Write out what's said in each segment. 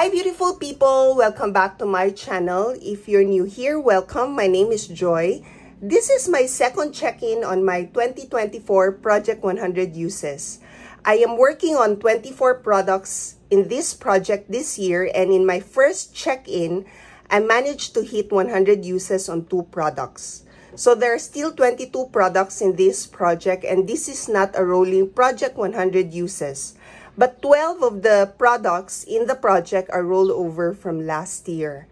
Hi beautiful people! Welcome back to my channel. If you're new here, welcome. My name is Joy. This is my second check-in on my 2024 Project 100 uses. I am working on 24 products in this project this year, and in my first check-in, I managed to hit 100 uses on 2 products. So there are still 22 products in this project, and this is not a rolling Project 100 uses. But 12 of the products in the project are rollover from last year.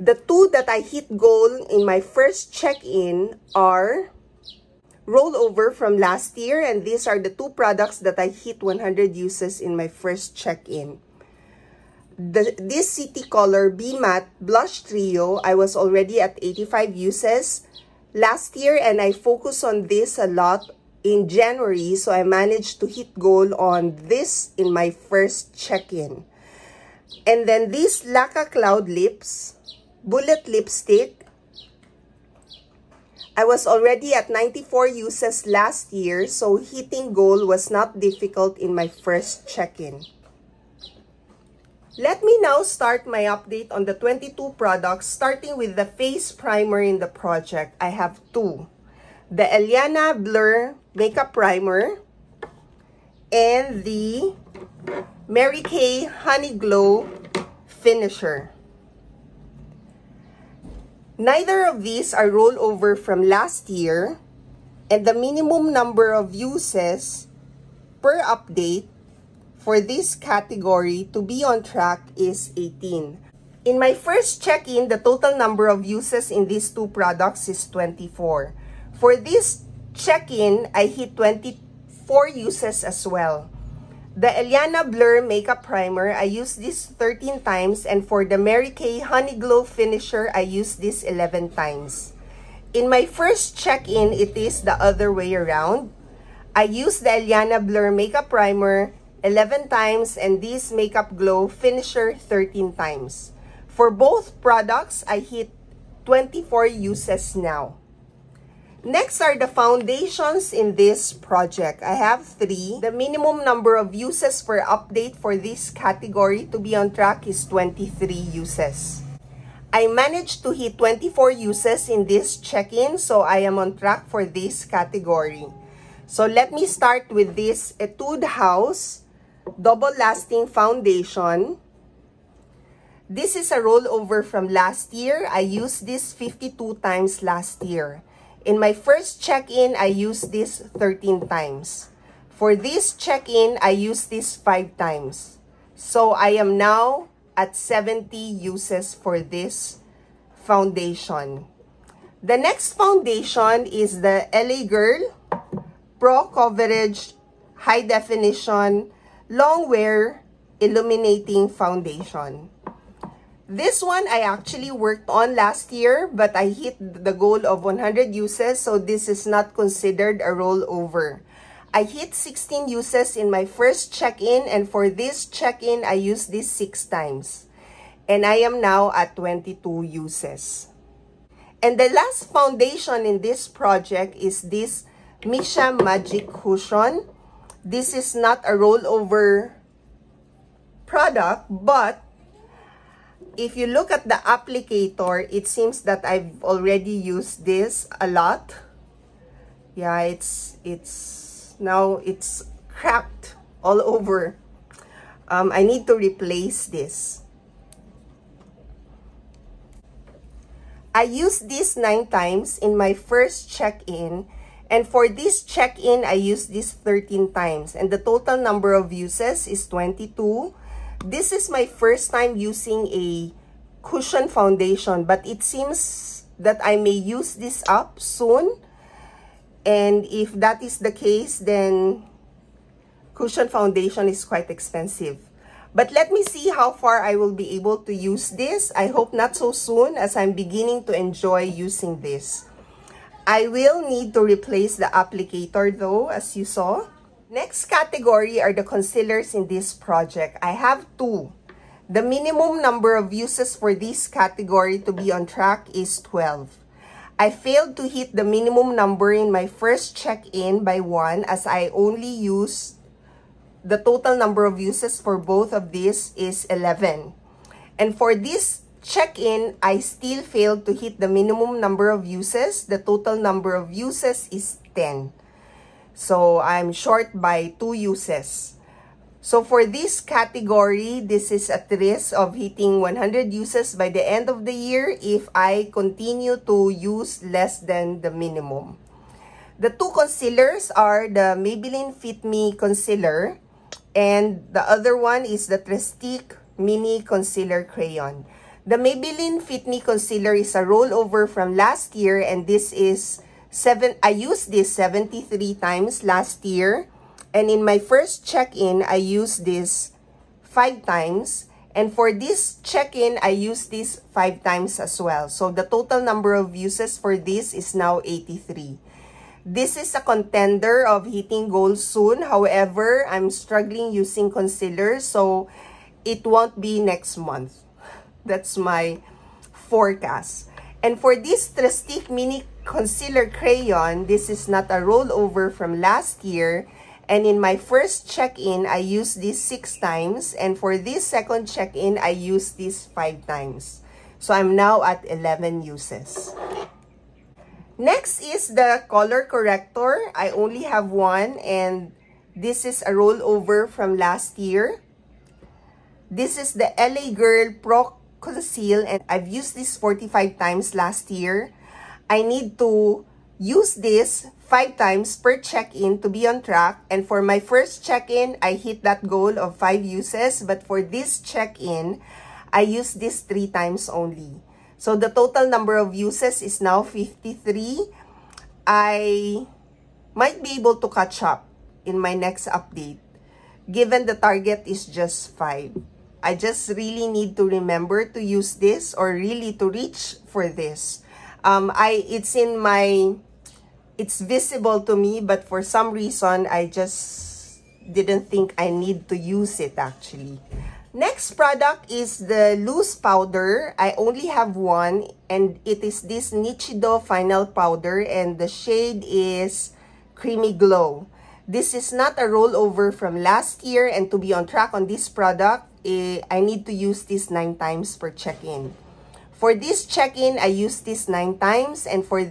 The 2 that I hit goal in my first check-in are rollover from last year, and these are the 2 products that I hit 100 uses in my first check-in. This City Color B Matte Blush Trio, I was already at 85 uses last year, and I focused on this a lot in January, so I managed to hit goal on this in my first check-in. And then this Laka Cloud Lips Bullet Lipstick, I was already at 94 uses last year, so hitting goal was not difficult in my first check-in. Let me now start my update on the 22 products, starting with the face primer in the project. I have 2. The Ellena Blur Makeup Primer and the Mary Kay Honey Glow Finisher. Neither of these are rollover from last year, and the minimum number of uses per update for this category to be on track is 18. In my first check-in, the total number of uses in these 2 products is 24. For this check-in, I hit 24 uses as well. The Ellena Blur Makeup Primer, I used this 13 times, and for the Mary Kay Honey Glow Finisher, I used this 11 times. In my first check-in, it is the other way around. I used the Ellena Blur Makeup Primer 11 times and this Makeup Glow Finisher 13 times. For both products, I hit 24 uses now. Next are the foundations in this project. I have 3. The minimum number of uses per update for this category to be on track is 23 uses. I managed to hit 24 uses in this check-in, so I am on track for this category. So let me start with this Etude House Double Lasting Foundation. This is a rollover from last year. I used this 52 times last year. In my first check-in, I used this 13 times. For this check-in, I used this 5 times. So I am now at 70 uses for this foundation. The next foundation is the LA Girl Pro Coverage High Definition Long Wear Illuminating Foundation. This one I actually worked on last year, but I hit the goal of 100 uses, so this is not considered a rollover. I hit 16 uses in my first check-in, and for this check-in, I used this 6 times. And I am now at 22 uses. And the last foundation in this project is this Missha Magic Cushion. This is not a rollover product, but if you look at the applicator, it seems that I've already used this a lot. Yeah, it's cracked all over. I need to replace this. I used this 9 times in my first check-in, and for this check-in, I used this 13 times, and the total number of uses is 22. This is my first time using a cushion foundation, but it seems that I may use this up soon. And if that is the case, then cushion foundation is quite expensive. But let me see how far I will be able to use this. I hope not so soon, as I'm beginning to enjoy using this. I will need to replace the applicator though, as you saw. Next category are the concealers in this project. I have 2. The minimum number of uses for this category to be on track is 12. I failed to hit the minimum number in my first check-in by 1, as I only used the total number of uses for both of these is 11. And for this check-in, I still failed to hit the minimum number of uses. The total number of uses is 10. So I'm short by 2 uses. So for this category, this is at risk of hitting 100 uses by the end of the year if I continue to use less than the minimum. The two concealers are the Maybelline Fit Me Concealer, and the other one is the Trestique Mini Concealer Crayon. The Maybelline Fit Me Concealer is a rollover from last year, and this is I used this 73 times last year. And in my first check-in, I used this 5 times. And for this check-in, I used this 5 times as well. So the total number of uses for this is now 83. This is a contender of hitting goal soon. However, I'm struggling using concealer, so it won't be next month. That's my forecast. And for this Trestique Mini Concealer Crayon, this is not a rollover from last year. And in my first check-in, I used this 6 times. And for this second check-in, I used this 5 times. So I'm now at 11 uses. Next is the color corrector. I only have one, and this is a rollover from last year. This is the LA Girl Pro Conceal, and I've used this 45 times last year. I need to use this 5 times per check-in to be on track. And for my first check-in, I hit that goal of 5 uses. But for this check-in, I used this 3 times only. So the total number of uses is now 53. I might be able to catch up in my next update, given the target is just 5. I just really need to remember to use this, or really to reach for this. It's visible to me, but for some reason, I just didn't think I need to use it actually. Next product is the loose powder. I only have one, and it is this Nichido Final Powder, and the shade is Creamy Glow. This is not a rollover from last year, and to be on track on this product, I need to use this 9 times per check-in. For this check-in, I used this 9 times, and for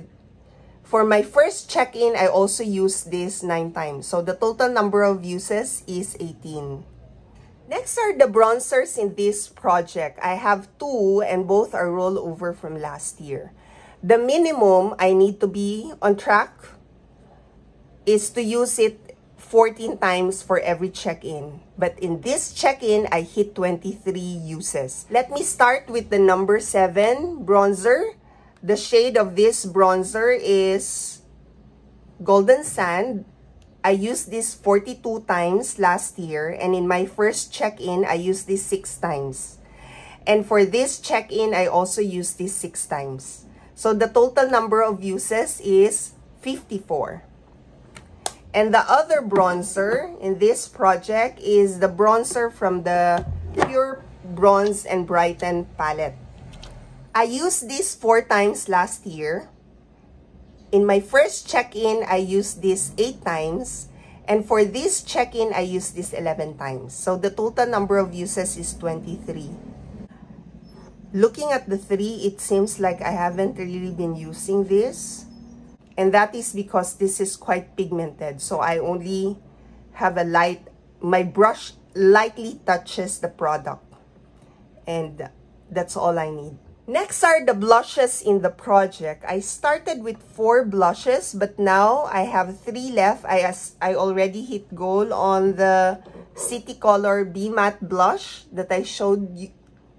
my first check-in, I also used this 9 times. So the total number of uses is 18. Next are the bronzers in this project. I have 2, and both are rollover from last year. The minimum I need to be on track is to use it 14 times for every check-in. But in this check-in, I hit 23 uses. Let me start with the number 7 bronzer. The shade of this bronzer is Golden Sand. I used this 42 times last year, and in my first check-in, I used this 6 times. And for this check-in, I also used this 6 times. So the total number of uses is 54. And the other bronzer in this project is the bronzer from the Pure Bronze and Brighten palette. I used this 4 times last year. In my first check-in, I used this 8 times. And for this check-in, I used this 11 times. So the total number of uses is 23. Looking at the 3, it seems like I haven't really been using this. And that is because this is quite pigmented. So I only have a light, my brush lightly touches the product. And that's all I need. Next are the blushes in the project. I started with 4 blushes, but now I have 3 left. I already hit goal on the City Color Be Matte blush that I showed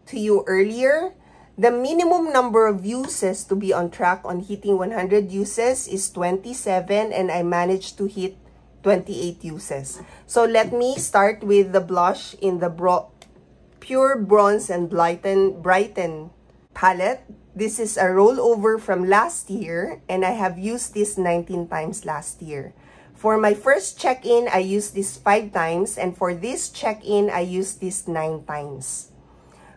to you earlier. The minimum number of uses to be on track on hitting 100 uses is 27, and I managed to hit 28 uses. So let me start with the blush in the Pure Bronze and Brighten palette. This is a rollover from last year, and I have used this 19 times last year. For my first check-in, I used this 5 times, and for this check-in, I used this 9 times.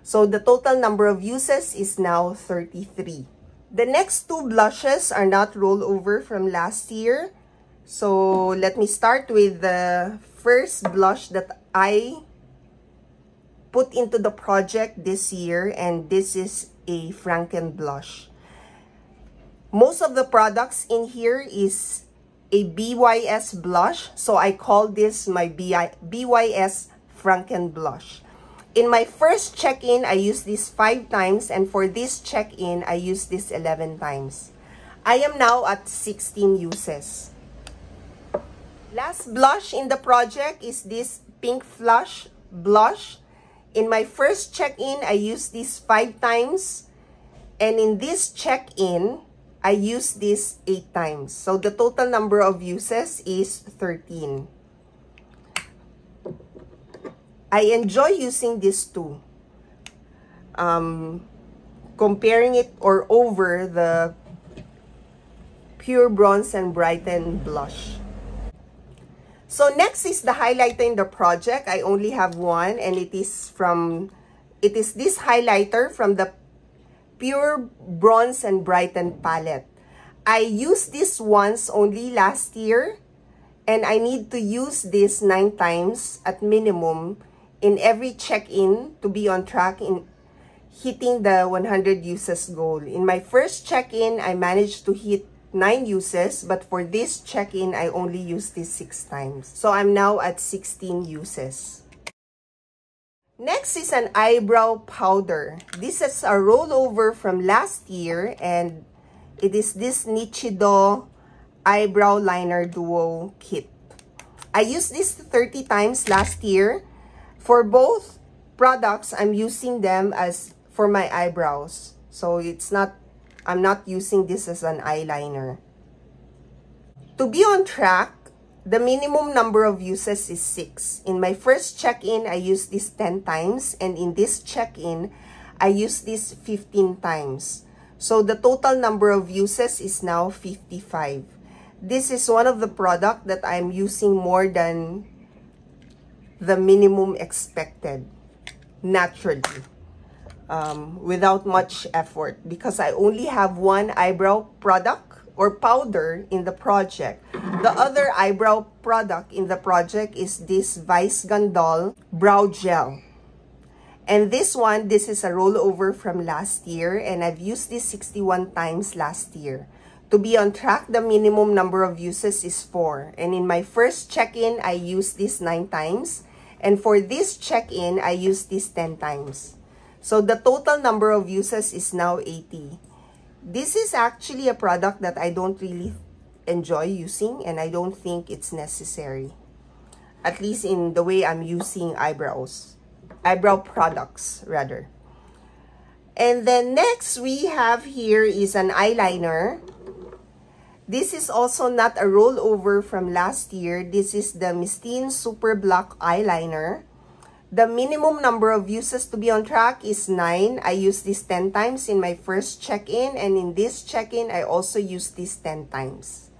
So the total number of uses is now 33. The next 2 blushes are not rollover from last year. So let me start with the first blush that I put into the project this year, and this is a Franken blush. Most of the products in here is a BYS blush, so I call this my BYS Franken blush. In my first check-in, I used this 5 times, and for this check-in, I used this 11 times. I am now at 16 uses. Last blush in the project is this Pink Flush blush. In my first check-in, I used this 5 times, and in this check-in, I used this 8 times. So the total number of uses is 13. I enjoy using this too. Comparing it or over the Pure Bronze and Brighten blush. So next is the highlighter in the project. I only have one, and it is this highlighter from the Pure Bronze and Brighten palette. I used this once only last year, and I need to use this 9 times at minimum in every check-in to be on track in hitting the 100 uses goal. In my first check-in, I managed to hit 9 uses, but for this check-in, I only used this 6 times. So I'm now at 16 uses. Next is an eyebrow powder. This is a rollover from last year, and it is this Nichido eyebrow liner duo kit. I used this 30 times last year. For both products, I'm using them as for my eyebrows. So I'm not using this as an eyeliner. To be on track, the minimum number of uses is 6. In my first check-in, I used this 10 times, and in this check-in, I used this 15 times. So the total number of uses is now 55. This is one of the products that I'm using more than the minimum expected, naturally, without much effort, because I only have one eyebrow product or powder in the project. The other eyebrow product in the project is this Gondola Brow Gel. And this is a rollover from last year, and I've used this 61 times last year. To be on track, the minimum number of uses is 4. And in my first check-in, I used this 9 times. And for this check-in, I used this 10 times. So the total number of uses is now 80. This is actually a product that I don't really enjoy using, and I don't think it's necessary. At least in the way I'm using eyebrow products rather. And then next we have here is an eyeliner. This is also not a rollover from last year. This is the Mistine Super Black Eyeliner. The minimum number of uses to be on track is 9. I used this 10 times in my first check-in, and in this check-in, I also used this 10 times.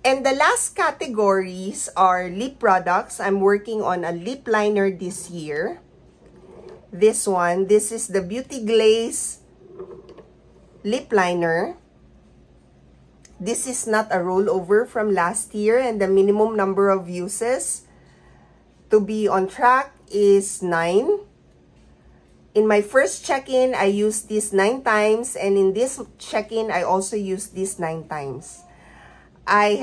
And the last categories are lip products. I'm working on a lip liner this year. This is the Beauty Glaze Lip Liner. This is not a rollover from last year, and the minimum number of uses to be on track is 9. In my first check-in, I used this 9 times, and in this check-in, I also used this 9 times. I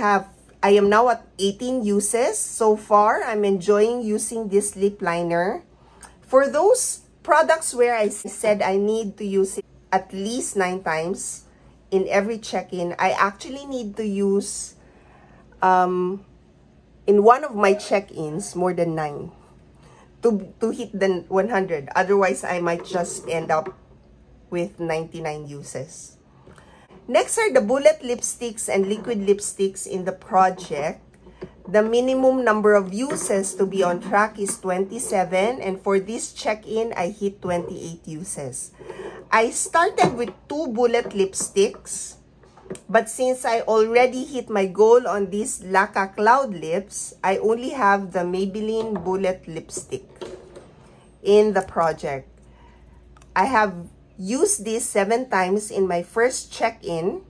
am now at 18 uses. So far, I'm enjoying using this lip liner. For those products where I said I need to use it at least 9 times, in every check-in, I actually need to use, in one of my check-ins, more than 9 to hit the 100. Otherwise, I might just end up with 99 uses. Next are the bullet lipsticks and liquid lipsticks in the project. The minimum number of uses to be on track is 27, and for this check-in, I hit 28 uses. I started with 2 bullet lipsticks, but since I already hit my goal on these Laka Cloud Lips, I only have the Maybelline Bullet Lipstick in the project. I have used this 7 times in my first check-in.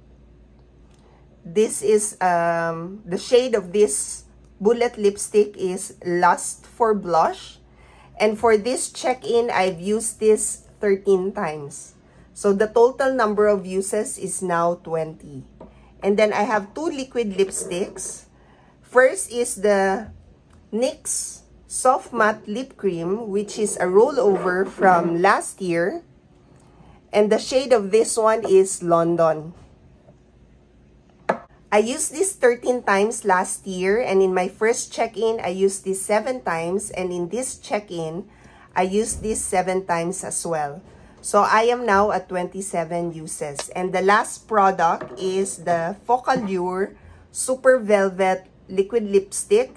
This is, the shade of this bullet lipstick is Lust for Blush. And for this check-in, I've used this 13 times. So the total number of uses is now 20. And then I have two liquid lipsticks. First is the NYX Soft Matte Lip Cream, which is a rollover from last year. And the shade of this one is London. I used this 13 times last year, and in my first check-in, I used this 7 times, and in this check-in, I used this 7 times as well. So I am now at 27 uses. And the last product is the Focallure Super Velvet Liquid Lipstick.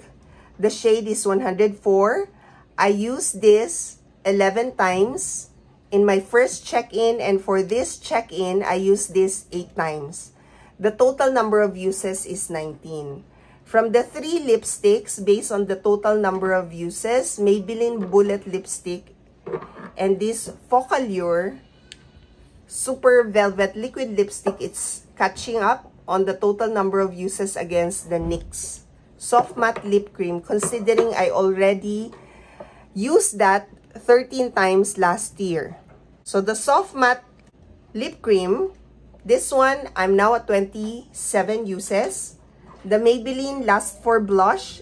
The shade is 104. I used this 11 times in my first check-in, and for this check-in, I used this 8 times. The total number of uses is 19. From the 3 lipsticks, based on the total number of uses, Maybelline Bullet Lipstick and this Focallure Super Velvet Liquid Lipstick, it's catching up on the total number of uses against the NYX Soft Matte Lip Cream, considering I already used that 13 times last year. So the Soft Matte Lip Cream, this one, I'm now at 27 uses. The Maybelline Last For Blush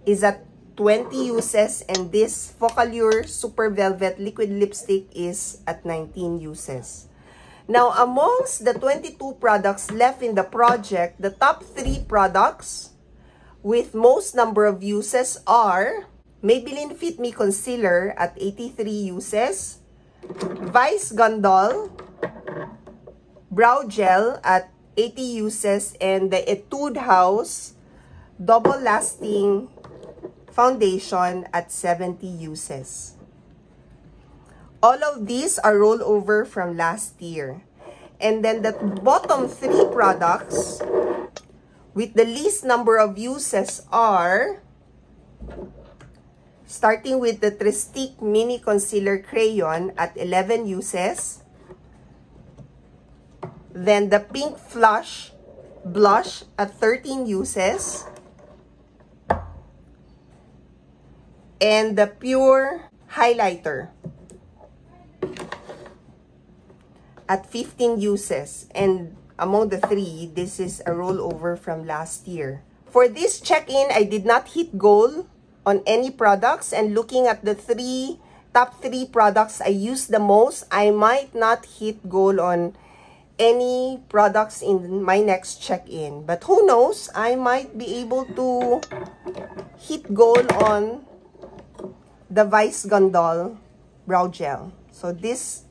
is at 20 uses, and this Focallure Super Velvet Liquid Lipstick is at 19 uses. Now, amongst the 22 products left in the project, the top 3 products with most number of uses are Maybelline Fit Me Concealer at 83 uses, Vice Gondola Brow Gel at 80 uses, and the Etude House Double Lasting Foundation at 70 uses. All of these are rollover from last year. And then the bottom 3 products with the least number of uses are, starting with the Trestique Mini Concealer Crayon at 11 uses. Then the Pink Flush Blush at 13 uses. And the Pure Highlighter at 15 uses. And among the 3, this is a rollover from last year. For this check-in, I did not hit goal on any products. And looking at the top 3 products I used the most, I might not hit goal on any products in my next check-in. But who knows, I might be able to hit goal on the Vice Gondola Brow Gel. So there's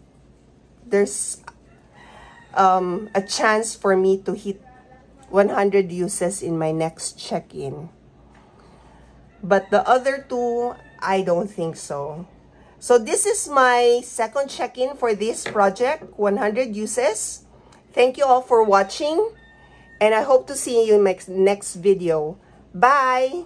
a chance for me to hit 100 uses in my next check-in. But the other 2, I don't think so. So this is my second check-in for this project, 100 uses. Thank you all for watching, and I hope to see you in my next video. Bye!